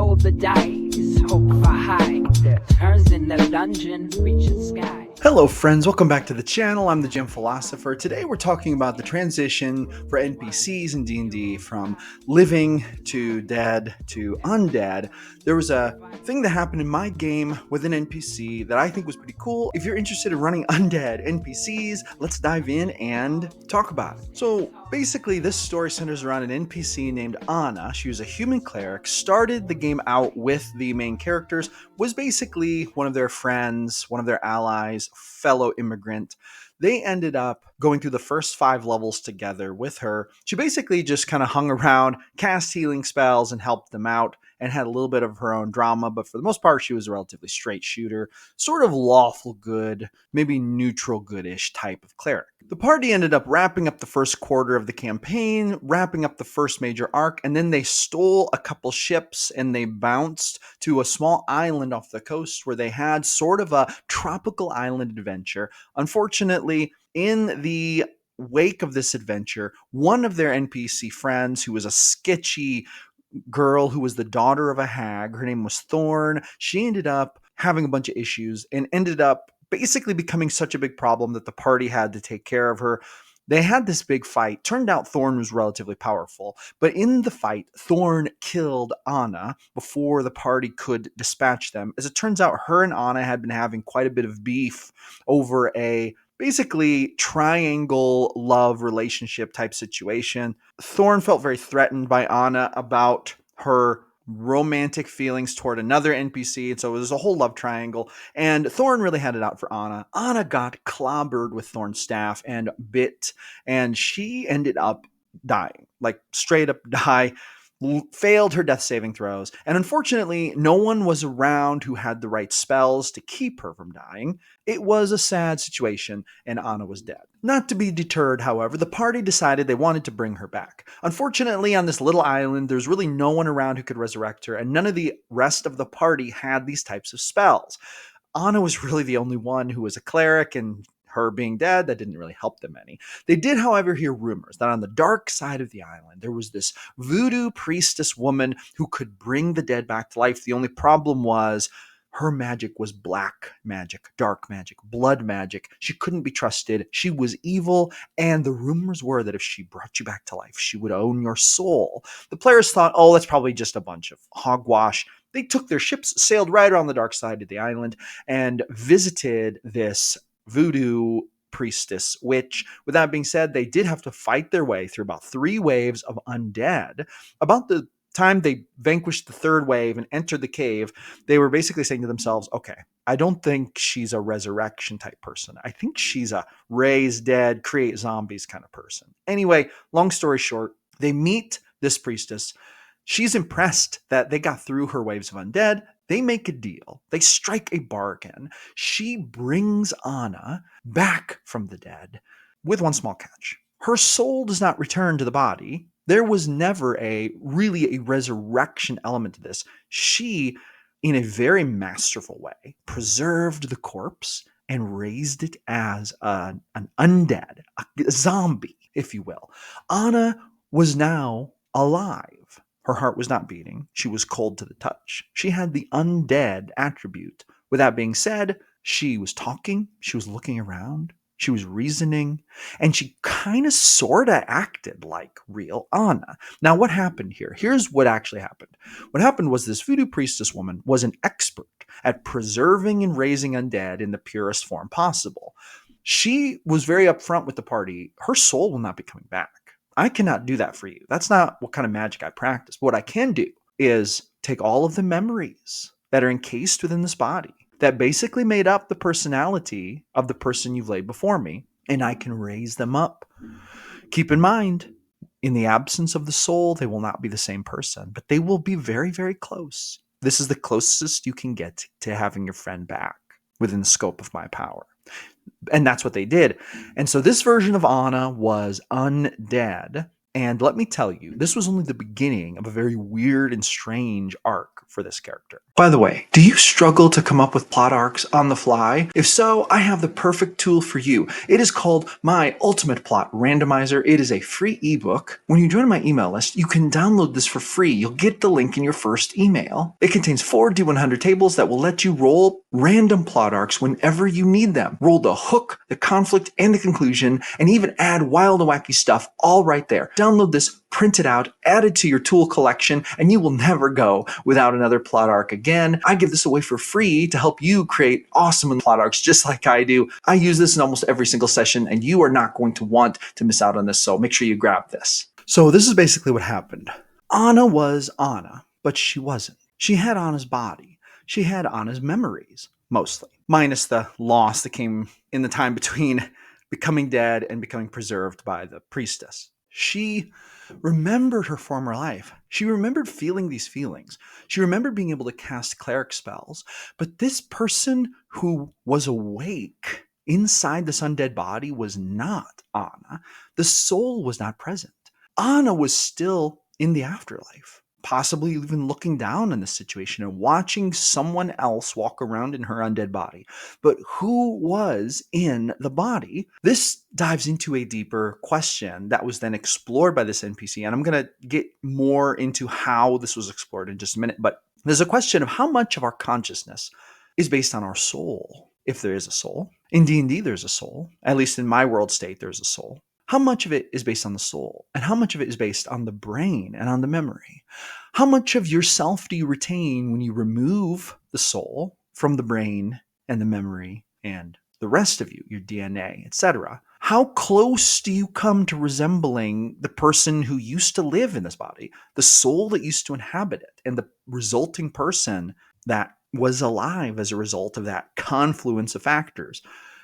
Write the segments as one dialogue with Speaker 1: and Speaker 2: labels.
Speaker 1: roll the dice, hope for high. Turns in the dungeon, reaching sky.
Speaker 2: Hello friends, welcome back to the channel. I'm the Gym Philosopher. Today we're talking about the transition for NPCs in D&D from living to dead to undead. There was a thing that happened in my game with an NPC that I think was pretty cool. If you're interested in running undead NPCs, let's dive in and talk about it. So basically this story centers around an NPC named Anna. She was a human cleric, started the game out with the main characters, was basically one of their friends, one of their allies, fellow immigrant. They ended up going through the first 5 levels together with her. She basically just kind of hung around, cast healing spells, and helped them out, and had a little bit of her own drama, but for the most part, she was a relatively straight shooter, sort of lawful good, maybe neutral goodish type of cleric. The party ended up wrapping up the first quarter of the campaign, wrapping up the first major arc, and then they stole a couple ships and they bounced to a small island off the coast where they had sort of a tropical island adventure. Unfortunately, in the wake of this adventure, one of their NPC friends, who was a sketchy girl who was the daughter of a hag, her name was Thorn, she ended up having a bunch of issues and ended up basically becoming such a big problem that the party had to take care of her. They had this big fight. Turned out Thorn was relatively powerful, but in the fight, Thorn killed Anna before the party could dispatch them. As it turns out, her and Anna had been having quite a bit of beef over a basically triangle love relationship type situation. Thorn felt very threatened by Anna about her romantic feelings toward another NPC, and so it was a whole love triangle, and Thorn really had it out for Anna. Anna got clobbered with Thorn's staff and bit, and she ended up dying, like straight up die, failed her death saving throws, and unfortunately no one was around who had the right spells to keep her from dying. It was a sad situation, and Anna was dead. Not to be deterred, however, the party decided they wanted to bring her back. Unfortunately, on this little island, there's really no one around who could resurrect her, and none of the rest of the party had these types of spells. Anna was really the only one who was a cleric, and her being dead, that didn't really help them any. They did, however, hear rumors that on the dark side of the island, there was this voodoo priestess woman who could bring the dead back to life. The only problem was her magic was black magic, dark magic, blood magic. She couldn't be trusted. She was evil, and the rumors were that if she brought you back to life, she would own your soul. The players thought, oh, that's probably just a bunch of hogwash. They took their ships, sailed right around the dark side of the island, and visited this voodoo priestess, which, with that being said, they did have to fight their way through about 3 waves of undead. About the time they vanquished the 3rd wave and entered the cave, they were basically saying to themselves, okay, I don't think she's a resurrection type person. I think she's a raise dead, create zombies kind of person. Anyway, long story short, they meet this priestess. She's impressed that they got through her waves of undead. They make a deal. They strike a bargain. She brings Anna back from the dead with one small catch. Her soul does not return to the body. There was never really a resurrection element to this. She, in a very masterful way, preserved the corpse and raised it as an undead, a zombie, if you will. Anna was now alive. Her heart was not beating. She was cold to the touch. She had the undead attribute. With that being said, she was talking. She was looking around. She was reasoning. And she kind of sort of acted like real Anna. Now, what happened here? Here's what actually happened. What happened was this voodoo priestess woman was an expert at preserving and raising undead in the purest form possible. She was very upfront with the party. Her soul will not be coming back. I cannot do that for you. That's not what kind of magic I practice. What I can do is take all of the memories that are encased within this body that basically made up the personality of the person you've laid before me, and I can raise them up. Keep in mind, in the absence of the soul, they will not be the same person, but they will be very, very close. This is the closest you can get to having your friend back within the scope of my power. And that's what they did. And so this version of Anna was undead. And let me tell you, this was only the beginning of a very weird and strange arc for this character. By the way, do you struggle to come up with plot arcs on the fly? If so, I have the perfect tool for you. It is called My Ultimate Plot Randomizer. It is a free ebook. When you join my email list, you can download this for free. You'll get the link in your first email. It contains 4 D100 tables that will let you roll random plot arcs whenever you need them. Roll the hook, the conflict, and the conclusion, and even add wild and wacky stuff all right there. Download this, print it out, add it to your tool collection, and you will never go without another plot arc again. I give this away for free to help you create awesome plot arcs just like I do. I use this in almost every single session, and you are not going to want to miss out on this, so make sure you grab this. So this is basically what happened. Anna was Anna, but she wasn't. She had Anna's body. She had Anna's memories, mostly, minus the loss that came in the time between becoming dead and becoming preserved by the priestess. She remembered her former life. She remembered feeling these feelings. She remembered being able to cast cleric spells. But this person who was awake inside this undead body was not Anna. The soul was not present. Anna was still in the afterlife, possibly even looking down on the situation and watching someone else walk around in her undead body. But who was in the body? This dives into a deeper question that was then explored by this NPC. And I'm going to get more into how this was explored in just a minute. But there's a question of how much of our consciousness is based on our soul, if there is a soul. In D&D, there's a soul. At least in my world state, there's a soul. How much of it is based on the soul? And how much of it is based on the brain and on the memory? How much of yourself do you retain when you remove the soul from the brain and the memory and the rest of you, your DNA, etc.? How close do you come to resembling the person who used to live in this body, the soul that used to inhabit it, and the resulting person that was alive as a result of that confluence of factors?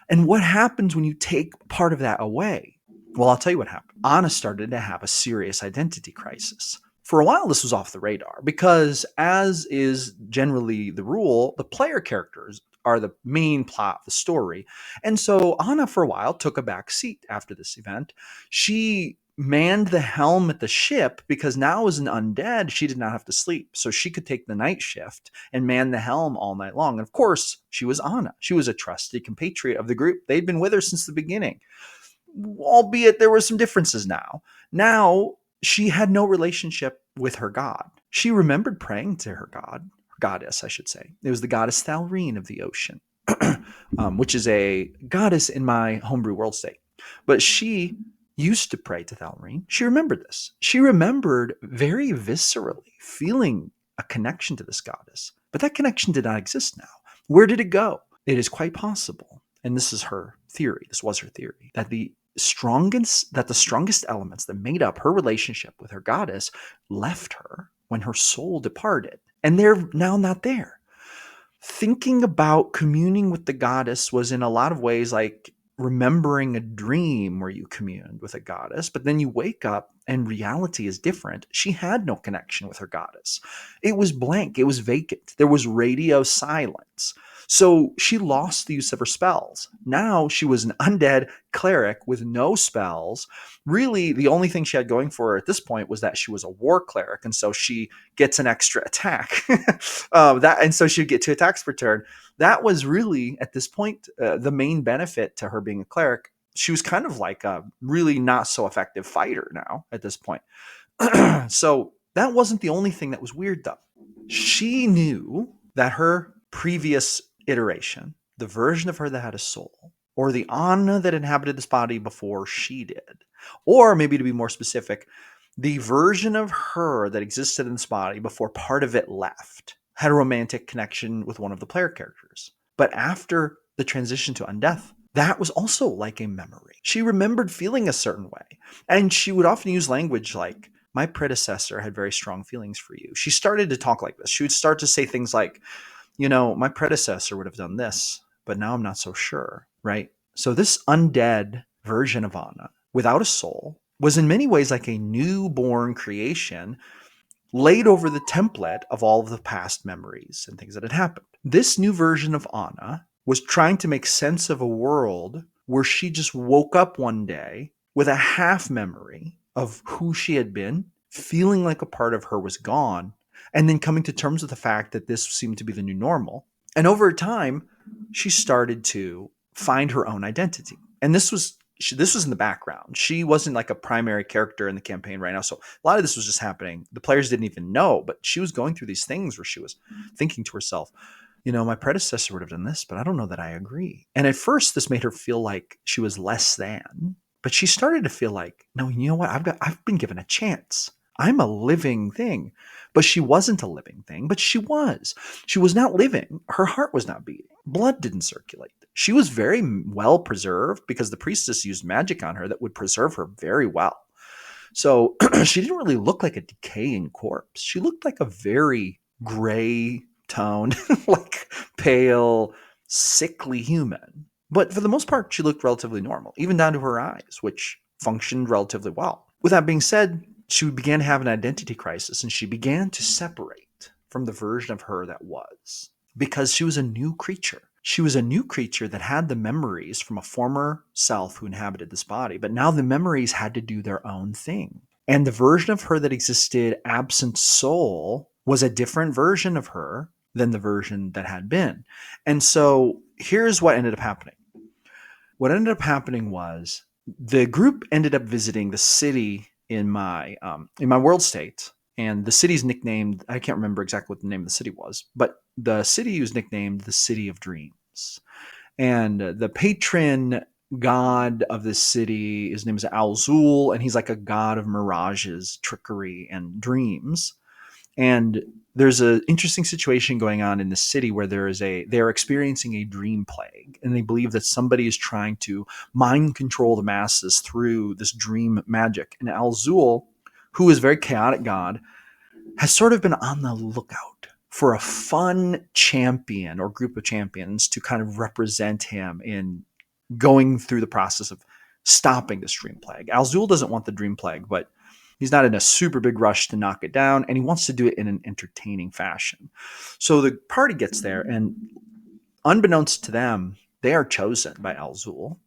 Speaker 2: And what happens when you take part of that away? Well, I'll tell you what happened. Anna started to have a serious identity crisis. For a while, this was off the radar because, as is generally the rule, the player characters are the main plot of the story. And so Anna, for a while, took a back seat after this event. She manned the helm at the ship because now, as an undead, she did not have to sleep. So she could take the night shift and man the helm all night long. And of course, she was Anna. She was a trusted compatriot of the group. They'd been with her since the beginning, albeit there were some differences now. Now, she had no relationship with her god. She remembered praying to her god, goddess, I should say. It was the goddess Thalreen of the ocean, which is a goddess in my homebrew world state. But she used to pray to Thalreen. She remembered this. She remembered very viscerally feeling a connection to this goddess. But that connection did not exist now. Where did it go? It is quite possible, and this is her theory, this was her theory, that the strongest elements that made up her relationship with her goddess left her when her soul departed, and they're now not there. Thinking about communing with the goddess was in a lot of ways like remembering a dream where you communed with a goddess, but then you wake up and reality is different. She had no connection with her goddess. It was blank. It was vacant. There was radio silence. So she lost the use of her spells. Now she was an undead cleric with no spells. Really, the only thing she had going for her at this point was that she was a war cleric, and so she gets an extra attack. And so she'd get 2 attacks per turn. That was really, at this point, the main benefit to her being a cleric. She was kind of like a really not so effective fighter now at this point. So that wasn't the only thing that was weird, though. She knew that her previous iteration, the version of her that had a soul, or the Anna that inhabited this body before she did, or maybe to be more specific, the version of her that existed in this body before part of it left, had a romantic connection with one of the player characters. But after the transition to undeath, that was also like a memory. She remembered feeling a certain way, and she would often use language like, my predecessor had very strong feelings for you. She started to talk like this. She would start to say things like, my predecessor would have done this, but now I'm not so sure, right? So this undead version of Anna, without a soul, was in many ways like a newborn creation laid over the template of all of the past memories and things that had happened. This new version of Anna was trying to make sense of a world where she just woke up one day with a half memory of who she had been, feeling like a part of her was gone, and then coming to terms with the fact that this seemed to be the new normal. And over time, she started to find her own identity. And this was in the background. She wasn't like a primary character in the campaign right now. So a lot of this was just happening. The players didn't even know, but she was going through these things where she was thinking to herself, my predecessor would have done this, but I don't know that I agree. And at first, this made her feel like she was less than, but she started to feel like, no, you know what? I've been given a chance. I'm a living thing. But she wasn't a living thing, but she was. She was not living. Her heart was not beating. Blood didn't circulate. She was very well preserved because the priestess used magic on her that would preserve her very well. So she didn't really look like a decaying corpse. She looked like a very gray toned, like pale, sickly human. But for the most part, she looked relatively normal, even down to her eyes, which functioned relatively well. With that being said, she began to have an identity crisis, and she began to separate from the version of her that was, because she was a new creature. She was a new creature that had the memories from a former self who inhabited this body, but now the memories had to do their own thing. And the version of her that existed absent soul was a different version of her than the version that had been. And so here's what ended up happening. What ended up happening was the group ended up visiting the city in my world state, and the city's nicknamed, I can't remember exactly what the name of the city was, but the city was nicknamed the City of Dreams. And the patron god of this city, his name is Alzul, and he's like a god of mirages, trickery, and dreams. And there's an interesting situation going on in the city where they're experiencing a dream plague, and they believe that somebody is trying to mind control the masses through this dream magic. And Alzul, who is a very chaotic god, has sort of been on the lookout for a fun champion or group of champions to kind of represent him in going through the process of stopping this dream plague. Alzul doesn't want the dream plague, but he's not in a super big rush to knock it down, and he wants to do it in an entertaining fashion. So the party gets there, and unbeknownst to them, they are chosen by Alzul,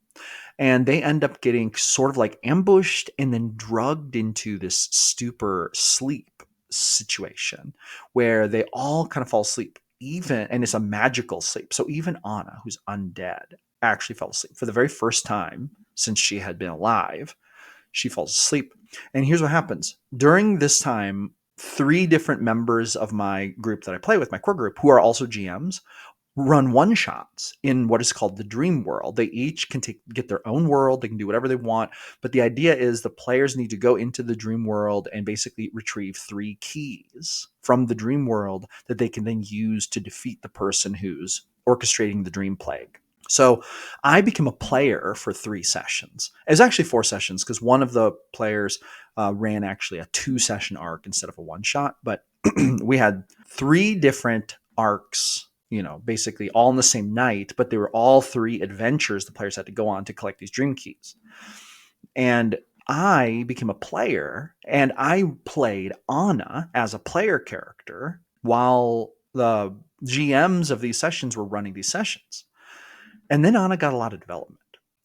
Speaker 2: and they end up getting sort of like ambushed and then drugged into this stupor sleep situation where they all kind of fall asleep, and it's a magical sleep. So even Anna, who's undead, actually fell asleep for the very first time since she had been alive. She falls asleep. And here's what happens. During this time, 3 different members of my group that I play with, my core group, who are also GMs, run one-shots in what is called the dream world. They each can get their own world. They can do whatever they want. But the idea is the players need to go into the dream world and basically retrieve 3 keys from the dream world that they can then use to defeat the person who's orchestrating the dream plague. So I became a player for 3 sessions. It was actually 4 sessions because one of the players ran actually a 2-session arc instead of a one-shot. But we had 3 different arcs, basically all in the same night, but they were all 3 adventures the players had to go on to collect these dream keys. And I became a player, and I played Anna as a player character while the GMs of these sessions were running these sessions. And then Anna got a lot of development,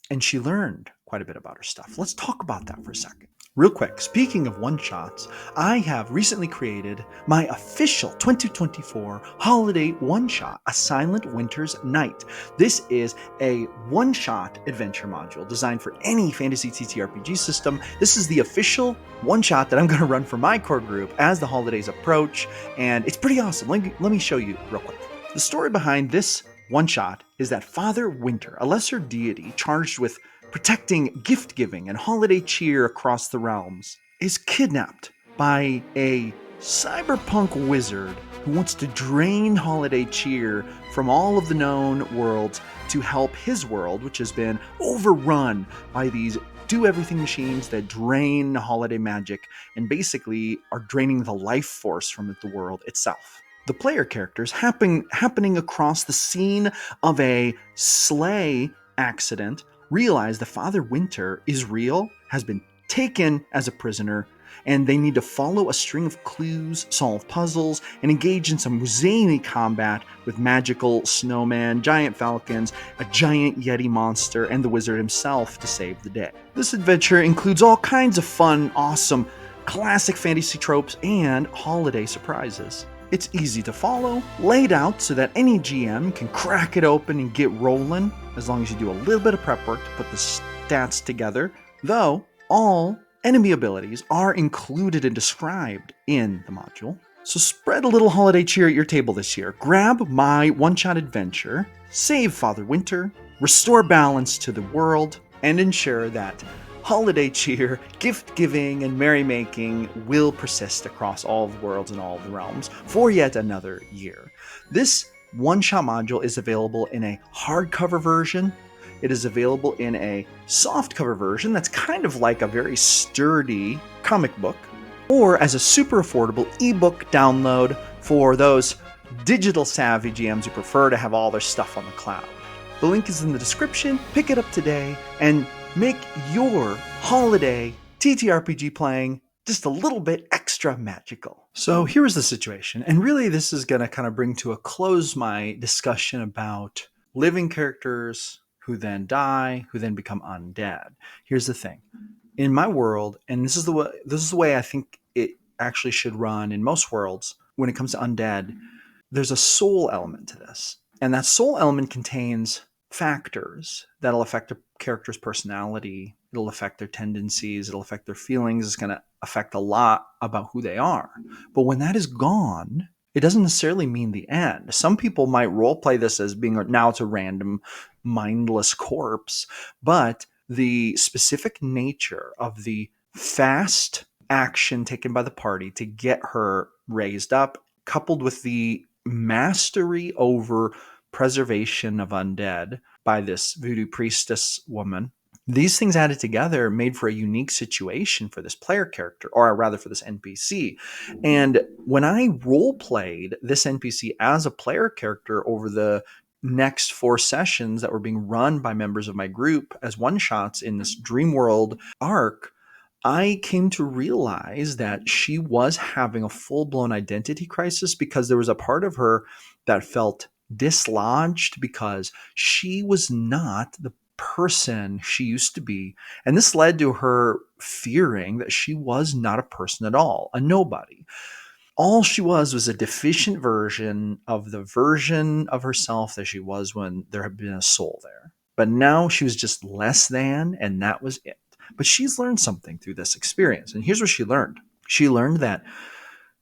Speaker 2: and she learned quite a bit about her stuff. Let's talk about that for a second. Real quick, speaking of one-shots, I have recently created my official 2024 holiday one-shot, A Silent Winter's Night. This is a one-shot adventure module designed for any fantasy TTRPG system. This is the official one-shot that I'm going to run for my core group as the holidays approach, and it's pretty awesome. Let me show you real quick. The story behind this one-shot is that Father Winter, a lesser deity charged with protecting gift-giving and holiday cheer across the realms, is kidnapped by a cyberpunk wizard who wants to drain holiday cheer from all of the known worlds to help his world, which has been overrun by these do-everything machines that drain holiday magic and basically are draining the life force from the world itself. The player characters happening across the scene of a sleigh accident realize that Father Winter is real, has been taken as a prisoner, and they need to follow a string of clues, solve puzzles, and engage in some zany combat with magical snowmen, giant falcons, a giant yeti monster, and the wizard himself to save the day. This adventure includes all kinds of fun, awesome classic fantasy tropes, and holiday surprises. It's easy to follow, laid out so that any GM can crack it open and get rolling, as long as you do a little bit of prep work to put the stats together, though all enemy abilities are included and described in the module. So spread a little holiday cheer at your table this year. Grab my OneShot Adventure, save Father Winter, restore balance to the world, and ensure that holiday cheer, gift-giving, and merrymaking will persist across all the worlds and all the realms for yet another year. This one-shot module is available in a hardcover version. It is available in a softcover version that's kind of like a very sturdy comic book, or as a super affordable ebook download for those digital savvy GMs who prefer to have all their stuff on the cloud. The link is in the description. Pick it up today and make your holiday TTRPG playing just a little bit extra magical. So here is the situation, and really this is going to kind of bring to a close my discussion about living characters who then die, who then become undead. Here's the thing. In my world, and this is the way I think it actually should run in most worlds, when it comes to undead, there's a soul element to this. And that soul element contains factors that'll affect a character's personality, it'll affect their tendencies, it'll affect their feelings, it's going to affect a lot about who they are. But when that is gone, it doesn't necessarily mean the end. Some people might roleplay this as being, now it's a random, mindless corpse, but the specific nature of the fast action taken by the party to get her raised up, coupled with the mastery over preservation of undead by this voodoo priestess woman, these things added together made for a unique situation for this player character, or rather for this NPC. And when I role played this NPC as a player character over the next 4 sessions that were being run by members of my group as one-shots in this dream world arc, I came to realize that she was having a full-blown identity crisis because there was a part of her that felt dislodged because she was not the person she used to be. And this led to her fearing that she was not a person at all, a nobody. All she was a deficient version of the version of herself that she was when there had been a soul there. But now she was just less than, and that was it. But she's learned something through this experience. And here's what she learned. She learned that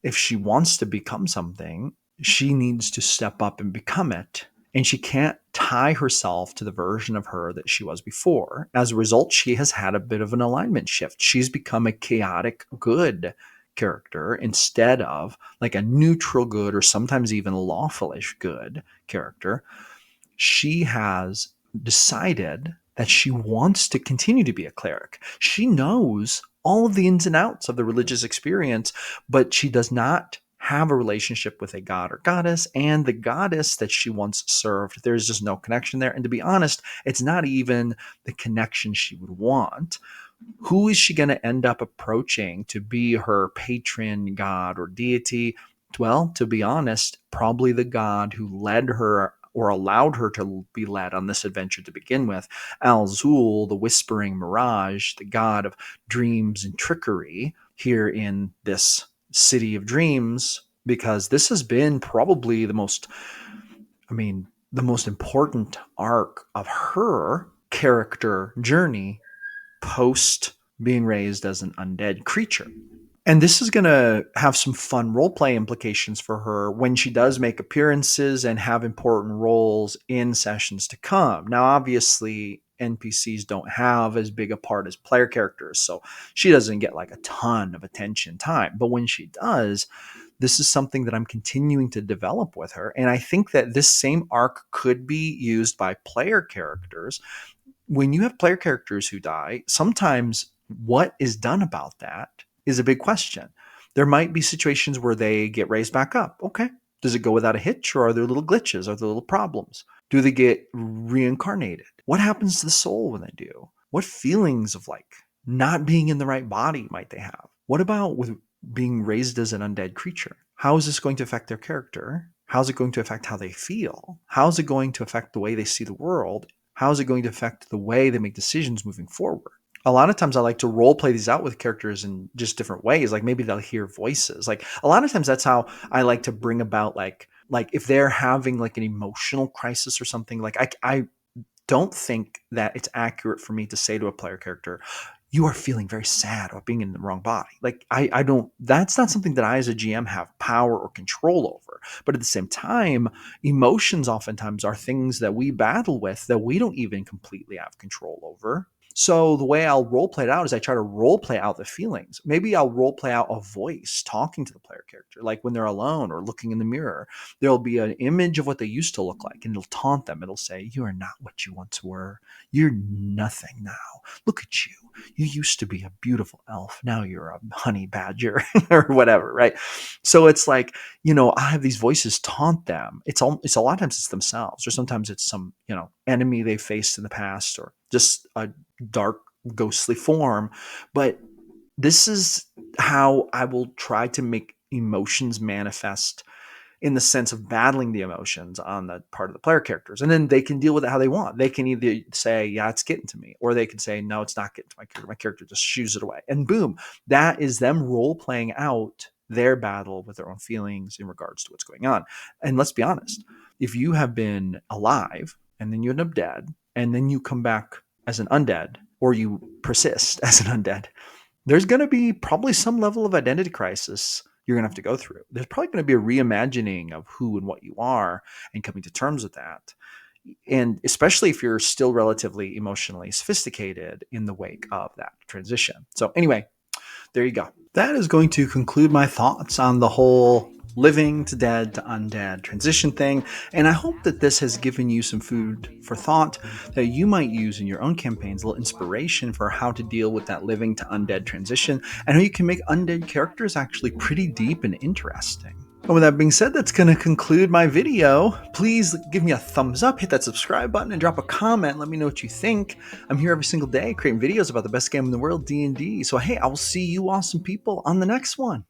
Speaker 2: if she wants to become something, she needs to step up and become it. And she can't tie herself to the version of her that she was before. As a result, she has had a bit of an alignment shift. She's become a chaotic good character instead of like a neutral good or sometimes even a lawfulish good character. She has decided that she wants to continue to be a cleric. She knows all of the ins and outs of the religious experience, but she does not have a relationship with a god or goddess, and the goddess that she once served, there's just no connection there. And to be honest, it's not even the connection she would want. Who is she going to end up approaching to be her patron god or deity? Well, to be honest, probably the god who led her or allowed her to be led on this adventure to begin with, Al-Zul, the whispering mirage, the god of dreams and trickery here in this city of dreams, because this has been probably the most important arc of her character journey post being raised as an undead creature. And this is going to have some fun roleplay implications for her when she does make appearances and have important roles in sessions to come. Now, obviously, NPCs don't have as big a part as player characters, so she doesn't get like a ton of attention time. But when she does, this is something that I'm continuing to develop with her. And I think that this same arc could be used by player characters. When you have player characters who die, sometimes what is done about that is a big question. There might be situations where they get raised back up. Okay. Does it go without a hitch, or are there little glitches? Are there little problems? Do they get reincarnated? What happens to the soul when they do? What feelings of like not being in the right body might they have? What about with being raised as an undead creature? How is this going to affect their character? How's it going to affect how they feel? How's it going to affect the way they see the world? How is it going to affect the way they make decisions moving forward? a lot of times I like to role play these out with characters in just different ways. Like maybe they'll hear voices. Like a lot of times that's how I like to bring about like if they're having like an emotional crisis or something, like I don't think that it's accurate for me to say to a player character, you are feeling very sad about being in the wrong body. Like I don't, that's not something that I as a GM have power or control over. But at the same time, emotions oftentimes are things that we battle with that we don't even completely have control over. So the way I'll role play it out is I try to role play out the feelings. Maybe I'll role play out a voice talking to the player character, like when they're alone or looking in the mirror. There'll be an image of what they used to look like, and it'll taunt them. It'll say, "You are not what you once were. You're nothing now. Look at you. You used to be a beautiful elf. Now you're a honey badger," or whatever, right? So it's like, I have these voices taunt them. It's a lot of times it's themselves, or sometimes it's some, enemy they faced in the past, or just a dark ghostly form. But this is how I will try to make emotions manifest, in the sense of battling the emotions on the part of the player characters. And then they can deal with it how they want. They can either say, yeah, it's getting to me, or they can say, no, it's not getting to my character. My character just shoos it away. And boom, that is them role playing out their battle with their own feelings in regards to what's going on. And let's be honest, if you have been alive and then you end up dead, and then you come back as an undead, or you persist as an undead, there's going to be probably some level of identity crisis you're going to have to go through. There's probably going to be a reimagining of who and what you are, and coming to terms with that. And especially if you're still relatively emotionally sophisticated in the wake of that transition. So anyway, there you go. That is going to conclude my thoughts on the whole living to dead to undead transition thing. And I hope that this has given you some food for thought that you might use in your own campaigns, a little inspiration for how to deal with that living to undead transition, and how you can make undead characters actually pretty deep and interesting. And with that being said, that's going to conclude my video. Please give me a thumbs up, hit that subscribe button, and drop a comment. Let me know what you think. I'm here every single day creating videos about the best game in the world, D&D. So hey, I will see you awesome people on the next one.